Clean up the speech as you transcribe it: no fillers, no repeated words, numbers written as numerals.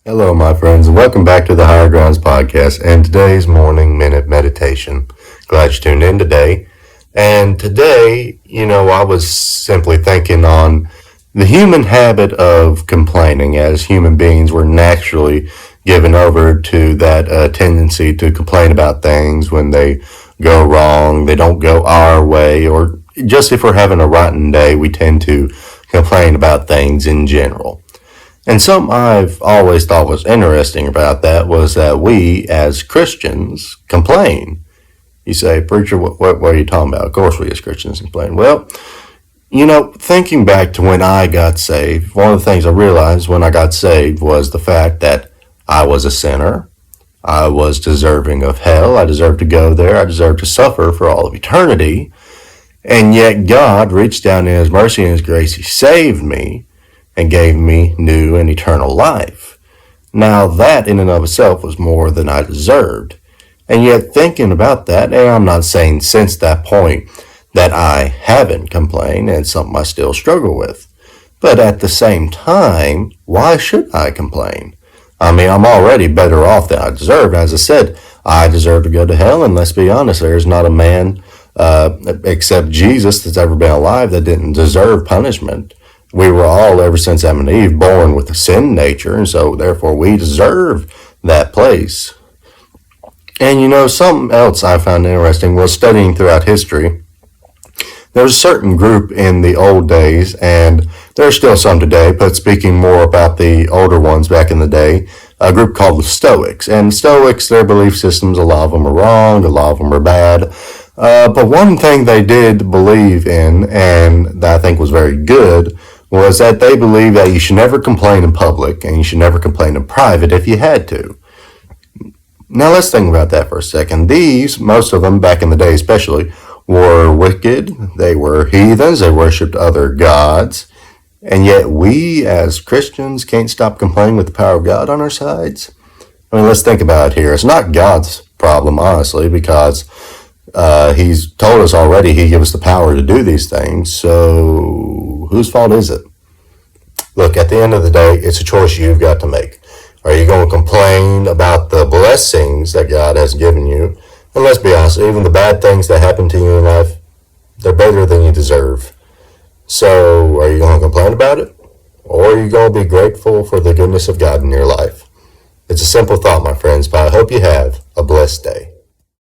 Hello, my friends, and welcome back to the Higher Grounds podcast and today's morning minute meditation. Glad you tuned in today. And today, I was simply thinking on the human habit of complaining. As human beings, we're naturally given over to that tendency to complain about things when they go wrong, they don't go our way, or just if we're having a rotten day, we tend to complain about things in general. And something I've always thought was interesting about that was that we, as Christians, complain. You say, preacher, what are you talking about? Of course we as Christians complain. Well, thinking back to when I got saved, one of the things I realized when I got saved was the fact that I was a sinner. I was deserving of hell. I deserved to go there. I deserved to suffer for all of eternity. And yet God reached down in His mercy and His grace. He saved me and gave me new and eternal life. Now that in and of itself was more than I deserved. And yet thinking about that, and I'm not saying since that point that I haven't complained, and it's something I still struggle with. But at the same time, why should I complain? I'm already better off than I deserve. As I said, I deserve to go to hell, and let's be honest, there's not a man except Jesus that's ever been alive that didn't deserve punishment. We were all, ever since Adam and Eve, born with a sin nature, and so therefore we deserve that place. And something else I found interesting was studying throughout history. There was a certain group in the old days, and there's still some today, but speaking more about the older ones back in the day, a group called the Stoics. And Stoics, their belief systems, a lot of them are wrong, a lot of them are bad. But one thing they did believe in, and that I think was very good, was that they believed that you should never complain in public and you should never complain in private if you had to. Now let's think about that for a second. These, most of them back in the day especially, were wicked, they were heathens, they worshipped other gods, and yet we as Christians can't stop complaining with the power of God on our sides. Let's think about it here. It's not God's problem, honestly, because He's told us already He gives us the power to do these things, so whose fault is it? Look, at the end of the day, it's a choice you've got to make. Are you going to complain about the blessings that God has given you? And let's be honest, even the bad things that happen to you in life, they're better than you deserve. So are you going to complain about it? Or are you going to be grateful for the goodness of God in your life? It's a simple thought, my friends, but I hope you have a blessed day.